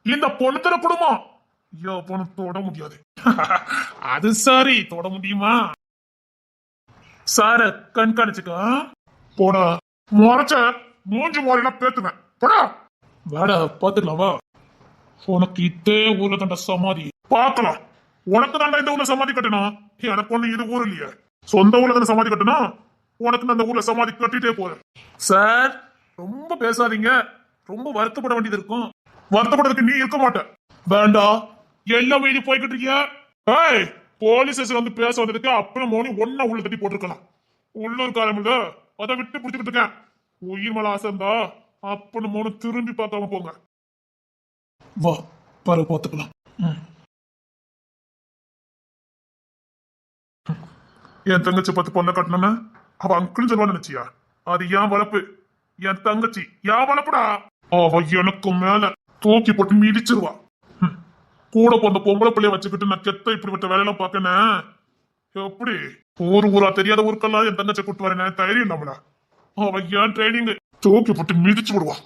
இந்த பொண்ணுத்தர குடும்பம். ஏன் பொண்ணு தொட முடியாது. அது சரி, தொட முடியுமா? சார கண்காணிச்சுக்க. போடா, முறைச்ச மூஞ்சி முறையெல்லாம் பேத்துவேன். போடா, வேட பாத்துக்கலாம். வா, உனக்கு இதே ஊர்ல தாண்டா சமாதி. பாக்கலாம். உனக்கு தாண்டா இந்த ஊர்ல சமாதி கட்டணும். எனக்கு ஒண்ணு இது ஊர் இல்லையே. சொந்த ஊர்ல தானே சமாதி கட்டணும். உனக்கு அந்த ஊர்ல சமாதி கட்டிட்டே போறேன். சார், ரொம்ப பேசாதீங்க. ரொம்ப வருத்தப்பட வேண்டியது இருக்கும். வருத்தப்படுறதுக்கு நீ இருக்க மாட்ட. வேண்டாம், எல்லாம் மீறி போய்கிட்டு இருக்கிய. ஏய், போலீஸ் ஸ்டேஷன் வந்து பேச வந்ததுக்கு அப்புறம் மோனி ஒன்னா உள்ள தட்டி போட்டிருக்கலாம். உள்ளூர் காலமில்ல, அதை விட்டு பிடிச்சிக்கிட்டு இருக்கேன். உயிர் மேல ஆசை இருந்தா அப்பன்னு மோனு திரும்பி பார்க்காம போங்க. வா, பாரு, பார்த்துக்கலாம். என் தங்கச்சி பார்த்து பொண்ணை கட்டணும்னு அவ அங்கிள் சொல்லுவான்னு நினைச்சியா? அது என் வளர்ப்பு. என் தங்கச்சி என் வளர்ப்புடா. அவ எனக்கு மேல தூக்கி போட்டு மிதிச்சிருவா. கூட போந்த பொம்பளை பிள்ளைய வச்சுக்கிட்டு நான் கெத்த இப்படிப்பட்ட வேலையெல்லாம் பார்க்கனேன். எப்படி ஊரா தெரியாத ஊருக்கெல்லாம் என் தங்கச்சி கூட்டு வரேன் தைரியம் இல்லாமடா. அவ ஏன் ட்ரைனிங் தூக்கி போட்டு மிதிச்சு விடுவா.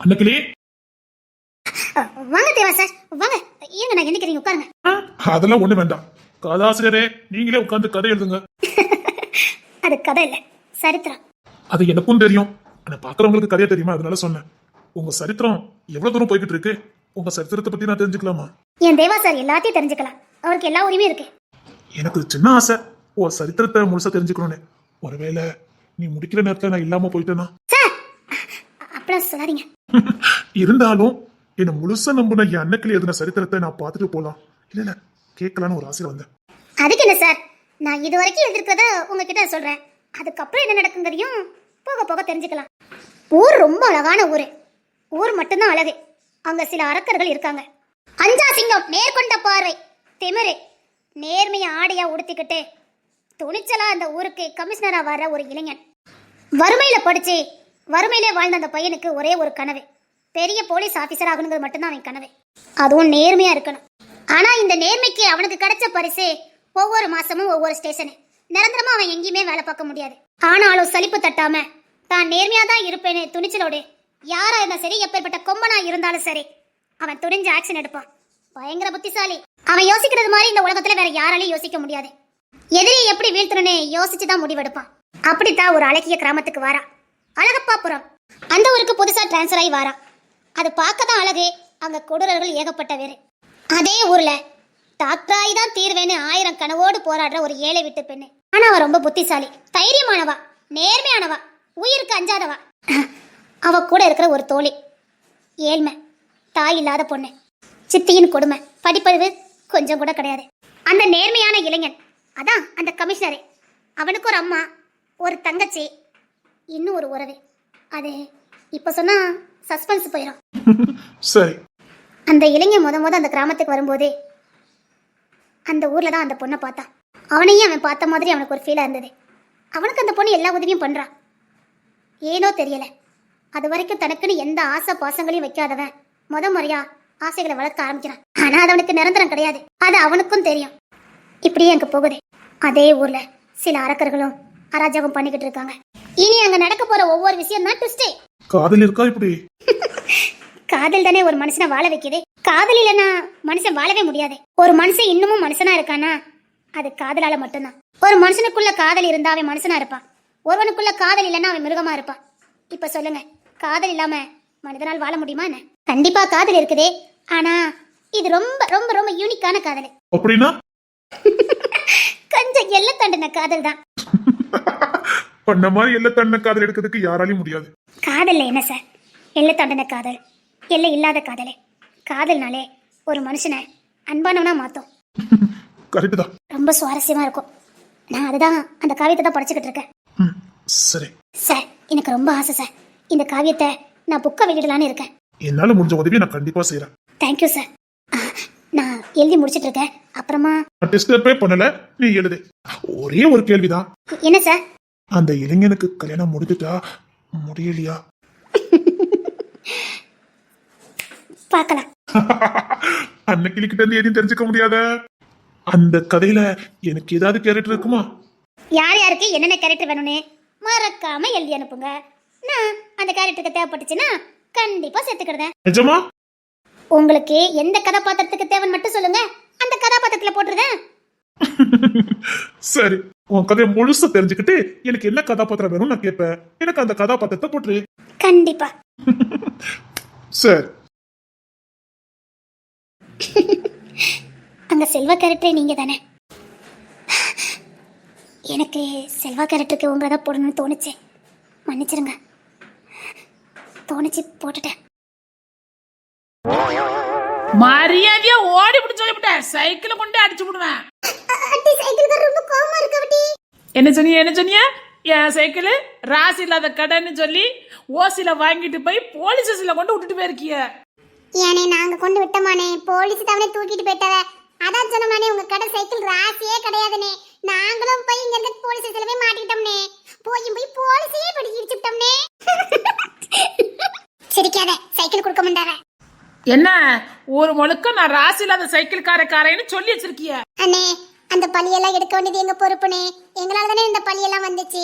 அன்னைக்கிலே வாங்க தேவா சார், வாங்க. ஏங்க நான் என்னக்கிறீங்க, உட்காருங்க. அதெல்லாம் ஒண்ணு வேண்டாம். கதாசிரியரே, நீங்களே உட்கார்ந்து கதை எழுதுங்க. அது கதை இல்ல, சரித்திரம். அது எனக்கும் தெரியும். ஆனா பாக்குறவங்களுக்கு கதையா தெரியுமா, அதனால சொன்னேன். உங்க சரித்திரம் எவ்வளவு தூரம் போய்கிட்டு இருக்கு? உங்க சரித்திரத்தை பத்தி நான் தெரிஞ்சுக்கலாமா? என் தேவா சார் எல்லாத்தையும் தெரிஞ்சுக்கலாம். அவருக்கு எல்லா உரிமையும் இருக்கு. எனக்கு சின்ன ஆசை, சரித்திரத்தை முழுசா தெரிஞ்சுக்கணும்னு. ஒருவேளை நீ முடிக்கிற நேரத்துல நான் இல்லாம போயிட்டேனா? சார் அப்படிலாம் சொல்லாதீங்க. இருந்தாலும் என்ன முழுசா நம்பின என் அன்னைக்கு எழுதின சரித்திரத்தை நான் பார்த்துட்டு போலாம். இல்ல கேட்கலான்னு ஒரு ஆசையில வந்தேன். அதுக்கு என்ன சார், நான் இது வரைக்கும் எழுதிருக்கிறத உங்ககிட்ட சொல்றேன். அதுக்கப்புறம் என்ன நடக்குங்கிறதையும் போக போக தெரிஞ்சுக்கலாம். ஊர் ரொம்ப அழகான ஊரு. ஊர் மட்டும்தான் அழகு. அங்க சில அரக்கர்கள் இருக்காங்க. அஞ்சா சிங்கம், நேர்கொண்ட பார்வை, திமிரு, நேர்மையை ஆடையா உடுத்திக்கிட்டு துணிச்சலா அந்த ஊருக்கு கமிஷனரா வர ஒரு இளைஞன். வறுமையில படிச்சு வறுமையிலே வாழ்ந்த அந்த பையனுக்கு ஒரே ஒரு கனவு, பெரிய போலீஸ் ஆபீசர் ஆகணுங்கிறது மட்டும்தான் அவன் கனவு. அதுவும் நேர்மையா இருக்கணும். ஆனா இந்த நேர்மைக்கு அவனுக்கு கிடைச்ச பரிசு ஒவ்வொரு மாசமும் ஒவ்வொரு ஸ்டேஷனு. நிரந்தரமா அவன் எங்கேயுமே வேலை பார்க்க முடியாது. ஆனாலும் சலிப்பு தட்டாம தான் நேர்மையா தான் இருப்பேன்னு துணிச்சலோடு யாரா இருந்தா சரி, எப்பேற்பட்ட கொம்பனா இருந்தாலும் சரி, அவன் துணிஞ்சு ஆக்ஷன் எடுப்பான். பயங்கர புத்திசாலி. அவன் யோசிக்கிறது மாதிரி இந்த உலகத்துல வேற யாராலையும் யோசிக்க முடியாது. எதிரியை எப்படி வீழ்த்தணும்னு யோசிச்சுதான் முடிவெடுப்பான். அப்படித்தான் ஒரு அழகிய கிராமத்துக்கு வாரா, அழகப்பாபுரம். அந்த ஊருக்கு புதுசா டிரான்ஸ்ஃபர் ஆகி வாரா. அது பார்க்க தான் அழகு, அங்க கொடூரர்கள் ஏகப்பட்ட வேறு. அதே ஊர்ல டாக்டராகி தான் தீர்வேன்னு 1000 கனவோடு போராடுற ஒரு ஏழை விட்டு பெண்ணு. ஆனா அவ ரொம்ப புத்திசாலி, தைரியமானவா, நேர்மையானவா, உயிருக்கு அஞ்சாதவா. அவ கூட இருக்கிற ஒரு தோழி ஏழ்மை, தாய் இல்லாத பொண்ணு, சித்தியின் கொடுமை, படிப்பறிவு கொஞ்சம் கூட கிடையாது. அந்த நேர்மையான இளைஞன் அதான் அந்த கமிஷனரு. அவனுக்கு ஒரு அம்மா, ஒரு தங்கச்சி, இன்னும் ஒரு உறவு. அது இப்ப சொன்னா சஸ்பென்ஸ் போயிடும். சரி. அந்த இளைஞன் முத அந்த கிராமத்துக்கு வரும்போது அந்த ஊர்ல தான் அந்த பொண்ணை பார்த்தான். அவனையும் அவன் பார்த்த மாதிரி அவனுக்கு ஒரு ஃபீலா இருந்தது. அவனுக்கு அந்த பொண்ணு எல்லா உதவியும் பண்றான். ஏனோ தெரியல, அது வரைக்கும் தனக்குன்னு எந்த ஆசை பாசங்களையும் வைக்காதவன் முறையா ஆசைகளை வளர்க்க ஆரம்பிக்கிறான். ஆனா அது அவனுக்கு நிரந்தரம் கிடையாது, அது அவனுக்கும் தெரியும். இப்படியே அங்க போகுது. அதே ஊர்ல சில அரக்கர்களும் அராஜகம் பண்ணிக்கிட்டு இருக்காங்க. இனி அங்க நடக்க போற ஒவ்வொரு விஷயம் தான் ட்விஸ்டே. காதல் இருக்கா இப்படி? காதல் தானே ஒரு மனுஷனை வாழ வைக்குது. காதல் இல்லைன்னா மனுஷன் வாழவே முடியாது. ஒரு மனுஷன் இன்னமும் மனுஷனா இருக்கானா அது காதலால மட்டும்தான். ஒரு மனுஷனுக்குள்ள காதல் இருந்தா அவன் மனுஷனா இருப்பான். ஒருவனுக்குள்ள காதல் இல்லைன்னா அவன் மிருகமா இருப்பான். இப்ப சொல்லுங்க, காதல் இல்லாம மனிதனால் வாழ முடியுமா என்ன? கண்டிப்பா காதல் இருக்குதே, ஆனா இது ரொம்ப ரொம்ப ரொம்ப யூனிக்கான காதல். அப்படின்னா கொஞ்சம் எல்லை தாண்டின காதல் தான். பண்ண மாதிரி எல்லை தாண்டின காதல் எடுக்கிறதுக்கு யாராலையும் முடியாது. காதல்ல என்ன சார், எல்லை தாண்டின காதல், எல்லை இல்லாத காதல். காதல்னாலே ஒரு மனுஷனை அன்பானவனா மாத்தும். கரெக்ட் தான். ரொம்ப சுவாரஸ்யமா இருக்கும். நான் அதுதான் அந்த காவியத்தை தான் படிச்சுக்கிட்டு இருக்கேன். சரி சார், எனக்கு ரொம்ப ஆசை சார், இந்த காவியத்தை நான் புக்கை வெளியிடலான்னு இருக்கேன். என்னால முடிஞ்ச உதவியை நான் கண்டிப்பா செய்யறேன். Thank you sir. நான் எழுதி முடிச்சிட்டு இருக்கேன். அப்புறமா நான் டெஸ்ட் பண்ணல, நீ எழுது. ஒரே ஒரு கேள்விதான். என்ன சார்? அந்த இளைஞனுக்கு கல்யாணம் முடிஞ்சுட்டா முடியலையா? பார்க்கலாம். அன்னைக்கு கிட்ட இருந்து எதையும் தெரிஞ்சுக்க முடியாத அந்த கதையில எனக்கு ஏதாவது கேரக்டர் இருக்குமா? யார் யாருக்கு என்னென்ன கேரக்டர் வேணும்னு மறக்காம எழுதி அனுப்புங்க. நான் அந்த கேரக்டருக்கு தேவைப்பட்டுச்சுன்னா கண்டிப்பா சேர்த்துக்கிடுறேன். நிஜமா? உங்களுக்கு எந்த கதாபாத்திரத்துக்கு தேவைன்னு மட்டும் சொல்லுங்க, அந்த கதாபாத்திரத்துல போட்டுருவேன். சரி, உன் கதையை முழுசா தெரிஞ்சுக்கிட்டு எனக்கு என்ன கதாபாத்திரம் வேணும் நான் கேட்பேன். எனக்கு அந்த கதாபாத்திரத்தை போட்டுரு. கண்டிப்பா. சரி. அங்க செல்வா கேரக்டரே நீங்க தானே? எனக்கு செல்வா கேரக்டருக்கு உங்களை தான் போடணும்னு தோணுச்சு. மன்னிச்சிருங்க, தோணுச்சு போட்டுட்டேன். மரியாதையா ஓடி பிடிச்சு சொல்லிவிட்டேன், சைக்கிளை கொண்டு அடிச்சு விடுவேன். என்ன சொன்னிய? என் சைக்கிள் ராசி இல்லாத கடைன்னு சொல்லி ஓசில வாங்கிட்டு போய் போலீஸ் ஸ்டேஷன்ல கொண்டு விட்டுட்டு போயிருக்கிய. ஏனே நாங்க கொண்டு விட்டோமானே, போலீஸ் தவணை தூக்கிட்டு போயிட்டவ. அதான் சொன்னோம்னே உங்க கடை சைக்கிள் ராசியே கிடையாதுனே. நாங்களும் போய் இங்க இருந்து போலீஸ் ஸ்டேஷன்ல போய் மாட்டிக்கிட்டோம்னே. போய் போலீஸையே பிடிச்சி இடிச்சுட்டோம்னே. சிரிக்காத, சைக்கிள் கொடுக்க மாட்டார. என்ன ஒரு முழுக்க நான் ராசி இல்லாத சைக்கிள் காரன்னு சொல்லி வச்சிருக்கிய. அண்ணே, அந்த பழியெல்லாம் எடுக்க வேண்டியது எங்க பொறுப்புனே. எங்களால தானே இந்த பழியெல்லாம் வந்துச்சு.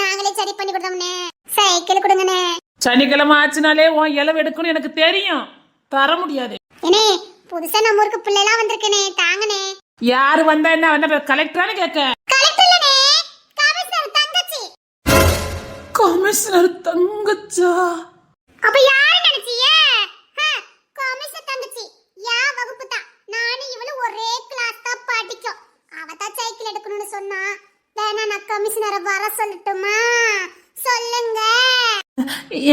நாங்களே சரி பண்ணி கொடுத்தோம்னே. சைக்கிள் கொடுங்கண்ணே. சனிக்கிழமை ஆச்சுனாலே உன் இளவு எடுக்கணும் எனக்கு தெரியும், தர முடியாது. ஏனே, புதுசா நம்ம ஊருக்கு பிள்ளைலாம் வந்திருக்கனே, தாங்கனே. யாரு வந்தா என்ன கலெக்டரானு கேட்க? கலெக்டர் இல்லனே, கமிஷனர் தங்கச்சி. கமிஷனர் தங்கச்சா? அப்ப யாரு நினைச்சீங்க? கமிஷனர் தங்கச்சி யா வகுப்பு தான். நானும் இவளும் ஒரே கிளாஸ் தான் படிச்சோம். அவ தான் சைக்கிள் எடுக்கணும்னு சொன்னா. வேணா நான் கமிஷனரை வர சொல்லட்டுமா?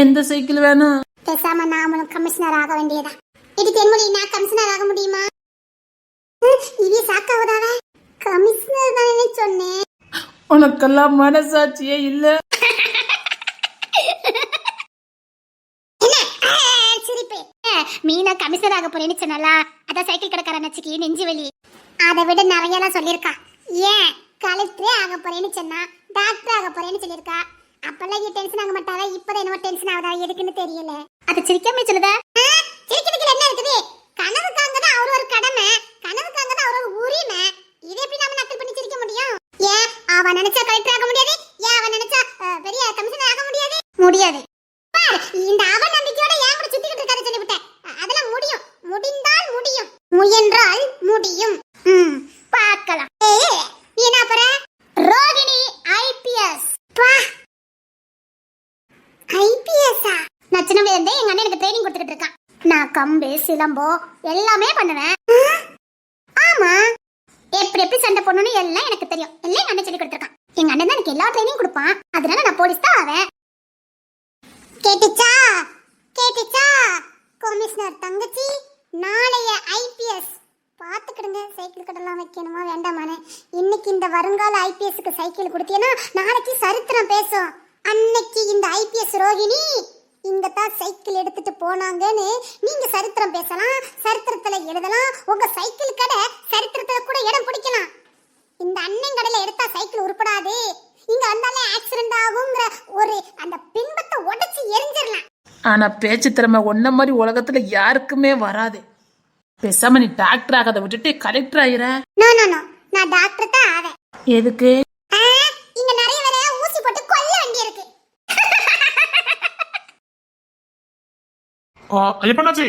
எந்த சைக்கிள் வேணும்? பேசாம நாமளும் கமிஷனர் ஆக வேண்டியதா. இது தென்மொழி, நான் கமிஷனர் ஆக முடியுமா? இது சாக்காவதாவ கமிஷனர் தானே சொன்னேன். உனக்கெல்லாம் மனசாட்சியே இல்ல. சிரிப்பு. மீனா கமிஷனர் ஆக போறேன்னு சொன்னாலா, அதான் சைக்கிள் கடைக்கார நச்சுக்கு நெஞ்சு வலி. அதை விட நிறைய எல்லாம் சொல்லியிருக்கா. ஏன் கலெக்டரே ஆக போறேன்னு சொன்னா, டாக்டர் ஆக போறேன்னு சொல்லியிருக்கா. அப்பெல்லாம் டென்ஷன் ஆக மாட்டாவா? இப்பதான் என்னவோ டென்ஷன் ஆகுதா, எதுக்குன்னு தெரியல. அது சிரிக்காம சொல்லுதா? சிரிக்கிறதுக்கு என்ன இருக்குது? கனவு காங்கதான் அவர் ஒரு கடமை, கனவு காங்கதான் அவர் ஒரு உரிமை. இதை எப்படி நாம நக்கல் பண்ணி சிரிக்க முடியும்? ஏன் அவன் நினைச்சா கலெக்டர் ஆக முடியாது? ஏன் அவன் நினைச்சா பெரிய கமிஷனர் ஆக முடியாது? முடியாது. இந்த அவ நம்பிக்கையோட ஏன் கூட சுத்திக்கிட்டு இருக்காரு சொல்லிவிட்டேன். அதெல்லாம் முடியும், முடிந்தால் முடியும், முயன்றால் முடியும். பார்க்கலாம். என்ன பர ரோகிணி ஐபிஎஸ். ஐபிஎஸ்ஸா? நான் சின்ன வயசுல எங்க அண்ணன் எனக்கு ட்ரைனிங் கொடுத்துக்கிட்டு இருக்கான். நான் கம்பு சிலம்போ எல்லாமே பண்ணுவேன். ஆமா, எப்படி எப்படி சண்டை போடணும்னு எல்லாம் எனக்கு தெரியும். எல்லாம் எங்க அண்ணன் சொல்லி கொடுத்துருக்கான். எங்க அண்ணன் தான் எனக்கு எல்லா ட்ரைனிங் கொடுப்பான். அதனால நான் போலீஸ் தான் ஆவேன். கேட்டுச்சா கேட்டுச்சா கமிஷனர் தங்கச்சி, நாளைய ஐபிஎஸ் பாத்துக்கிடுங்க. சைக்கிள் கடலாம் வைக்கணுமா வேண்டாமானே. இன்னைக்கு இந்த வருங்கால ஐபிஎஸ்க்கு சைக்கிள் கொடுத்தீங்கன்னா நாளைக்கு சரித்திரம் பேசும். அன்னைக்கு இந்த ஐபிஎஸ் ரோகிணி இங்க தான் சைக்கிள் எடுத்துட்டு போனாங்கன்னு நீங்க சரித்திரம் பேசலாம், சரித்திரத்துல எழுதலாம். உங்க சைக்கிள் கடை சரித்திரத்துல கூட இடம் பிடிக்கலாம். இந்த அண்ணன் கடையில எடுத்தா சைக்கிள் உருப்படாது, இங்க வந்தாலே ஆக்சிடென்ட் ஆகுங்கிற ஒரு அந்த பின்பத்தை உடைச்சு எரிஞ்சிடலாம். ஆனா பேச்சு திறமை ஒன்ன மாதிரி உலகத்துல யாருக்குமே வராது. பேசாம நீ டாக்டர் ஆகாத விட்டுட்டு கலெக்டர் ஆயிர. நோ நோ நோ, நான் டாக்டர் தான் ஆவேன். எதுக்கு? இங்க நிறைய வேற ஊசி போட்டு கொல்ல வேண்டி இருக்கு. எப்பனாச்சு?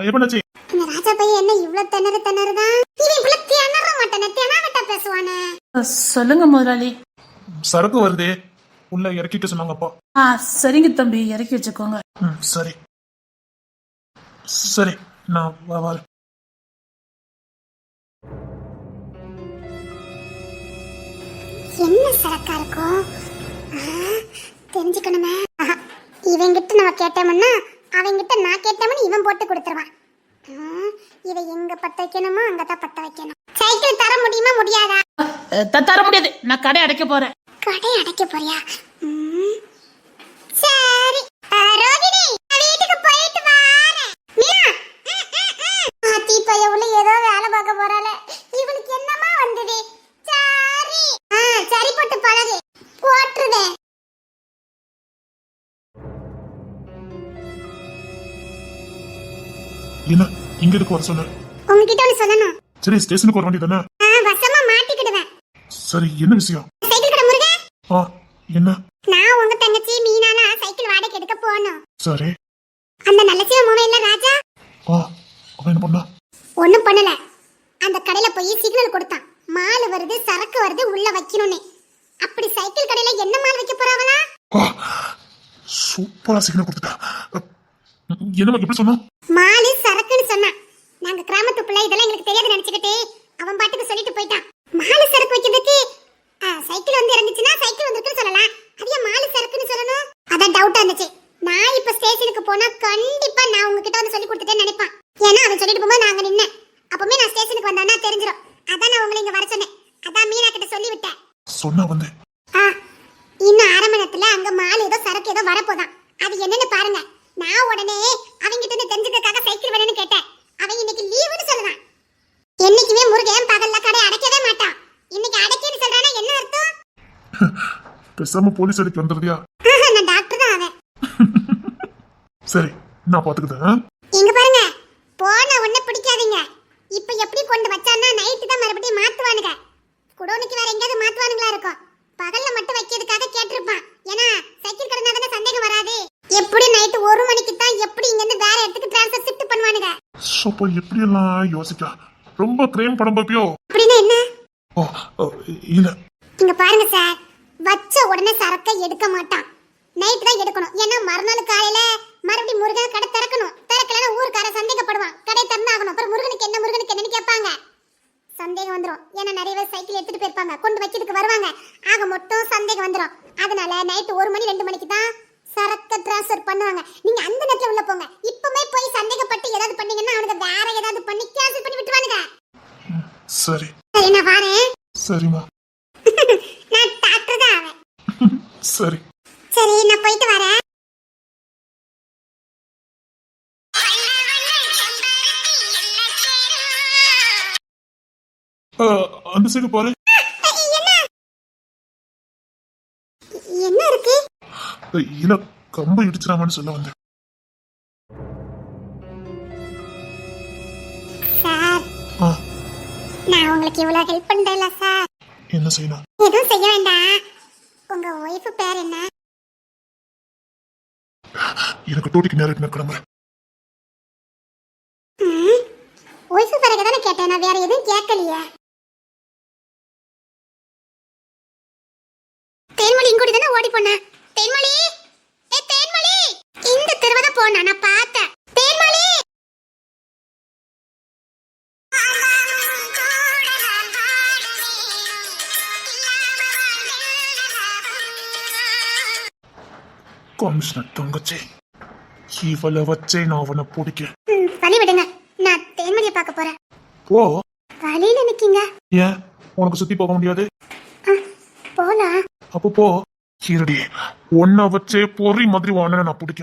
எப்பனாச்சு? இந்த ராஜா பையன் என்ன இவ்ளோ திணறுதான்? இவன் இவ்ளோ திணற மாட்டானே, திணறட்ட பேசுவானே. சொல்லுங்க முதலாளி. சரக்கு வருதே, உள்ள இறக்கிக்க சொன்னாங்கப்பா. சரிங்க தம்பி, இறக்கி வச்சுக்கோங்க. சரி சரி, நான் வரேன். என்ன சரக்கா இருக்கும் தெரிஞ்சுக்கணுமே. இவங்கிட்ட நம்ம கேட்டோம்னா அவங்கிட்ட நான் கேட்டோம்னு இவன் போட்டு கொடுத்துருவான். இதை எங்க பத்த வைக்கணுமோ அங்கதான் பத்த வைக்கணும். சைக்கிள் தர முடியுமா முடியாதா? தர முடியாது, நான் கடை அடைக்க போறேன். கடை அடைக்க போறியா? சரி ரோகிணி, நான் வீட்டுக்கு போயிட்டு வரேன். மீனா ஆத்தி பைய உள்ள ஏதோ வேலை பார்க்க போறாள. இவனுக்கு என்னமா வந்தது? சரி சரி போட்டு பழகு, போட்டுருதே. என்ன இங்க இருக்கு வர சொன்ன? உங்ககிட்ட ஒன்னு சொல்லணும். சரி, ஸ்டேஷனுக்கு வர வேண்டியதானே? வசமா மாட்டிக்கிடுவேன். சரி, என்ன விஷயம்? சைக்கிள் கடை முருகன், என்ன? நான் உங்க தங்கச்சி மீனானா சைக்கிள் வாடகை எடுக்க போனோம். சரி. அந்த நல்ல சிவ மோன இல்ல ராஜா, அவன் என்ன பண்ணா? ஒண்ணும் பண்ணல. அந்த கடையில போய் சிக்னல் கொடுத்தான். மால் வருது, சரக்கு வருது, உள்ள வைக்கணும்னு. அப்படி சைக்கிள் கடையில என்ன மால் வைக்க போறாங்களா? சூப்பரா சிக்னல் கொடுத்துட்டா. என்ன எப்படி சொன்னா? மாலு சரக்குன்னு சொன்னான். நாங்க கிராமத்து பிள்ளை, இதெல்லாம் எங்களுக்கு தெரியாது நினைச்சுக்கிட்டு அவன் பாட்டுக்கு சொல்லிட்டு போயிட்டான். மாலு சரக்கு வைக்கிறதுக்கு சைக்கிள் வந்து இறங்குச்சுன்னா சைக்கிள் வந்திருக்குன்னு சொல்லலாம். அதே மாலு சரக்குன்னு சொல்லணும். அதான் டவுட்டா இருந்துச்சு. நான் இப்ப ஸ்டேஷனுக்கு போனா கண்டிப்பா நான் உங்ககிட்ட வந்து சொல்லி கொடுத்துட்டேன்னு நினைப்பான். ஏன்னா அவன் சொல்லிட்டு போகும்போது நாங்க நின்னேன். அப்பவுமே நான் ஸ்டேஷனுக்கு வந்தானா தெரிஞ்சிடும். அதான் நான் உங்களை இங்க வர சொன்னேன். அதான் மீனா கிட்ட சொல்லி விட்டேன். சொன்னா வந்து இன்னும் அரை மணி நேரத்துல அங்க மால் ஏதோ சரக்கு ஏதோ வரப்போதான். அது என்னன்னு பாருங்க. நான் உடனே அவங்கிட்ட இருந்து தெரிஞ்சுக்கிறதுக்காக சைக்கிள் வேணும்னு கேட்டேன். அவன் இன்னைக்கு லீவுன்னு சொல்லுவான். என்னைக்குமே முருகன் பகல்ல கடை அடைக்கவே மாட்டான். இன்னைக்கு அடைக்கேன்னு சொல்றானா என்ன அர்த்தம்? பேசாம போலீஸ் அடிக்க வந்துருதியா? நான் டாக்டர் தான் அவன். சரி, நான் பாத்துக்கிட்டேன். இங்க பாருங்க, போன ஒண்ணு பிடிக்காதீங்க. இப்ப எப்படி கொண்டு வச்சானா நைட்டு தான் மறுபடியும் மாத்துவானுங்க. குடோனுக்கு வேற எங்கயாவது மாத்துவானுங்களா இருக்கும். பகல்ல மட்டும் வைக்கிறதுக்காக கேட்டிருப்பான். ஏன்னா சைக்கிள் கடனா தானே சந்தேகம் வராது. எப்படி நைட்டு 1 மணிக்கு தான் எப்படி இங்க இருந்து வேற இடத்துக்கு ட்ரான்ஸ்ஃபர் ஷிஃப்ட் பண்ணுவானுங்க. சோப்பா எப்படி எல்லாம் யோசிக்கா? ரொம்ப கிரேம் படம் பாப்பியோ? அப்படினா என்ன? இல்ல. இங்க பாருங்க சார், வச்ச உடனே சரக்கை எடுக்க மாட்டான். நைட் தான் எடுக்கணும். ஏன்னா மறுநாள் காலையில மறுபடியும் முருகன் கடை திறக்கணும். திறக்கலன்னா ஊர்க்கார சந்தேகம் மட்டும் ஏதாவது பண்ணீங்கன்னா அவனுக்கு வேற ஏதாவது பண்ணி கேன்சல் பண்ணி விட்டுவானுங்க. சரி சரி நான் வரேன். சரிம்மா. நான் டாக்டர் தான் ஆவேன். சரி சரி நான் போயிட்டு வரேன். அந்த சைடு பாரு. என்ன இருக்கு? இல்ல கம்பு இடிச்சிடாமன்னு சொல்ல வந்தேன். சார் ஆ, நான் உங்களுக்கு இவ்வளவு ஹெல்ப் பண்றேன்ல சார். என்ன செய்யணும்? எதுவும் செய்ய வேண்டாம். உங்க ஒய்ஃப் பேர் என்ன? எனக்கு டூட்டிக்கு நேரம் நான் கிளம்புறேன். ஒய்ஃப் பேருக்கு தானே கேட்டேன், நான் வேற எதுவும் கேட்கலையே. தேன்மொழி இங்கூடி தானே ஓடி போன. தேன்மொழி, ஏ தேன்மொழி, இந்த தெருவ தான் போனா நான் பார்த்தேன். தேன்மொழி கமிஷனர் தங்கச்சி, இவளை வச்சே நான் அவனை பிடிக்க. வழி விடுங்க, நான் தேன்மொழியை பார்க்க போறேன். போ. வழியில நிக்கீங்க. ஏன் உனக்கு சுத்தி போக முடியாது? போலாம். அப்போ போ. இருடி, உன்னை வச்சே பொறி மாதிரி வான நான் பிடிக்க.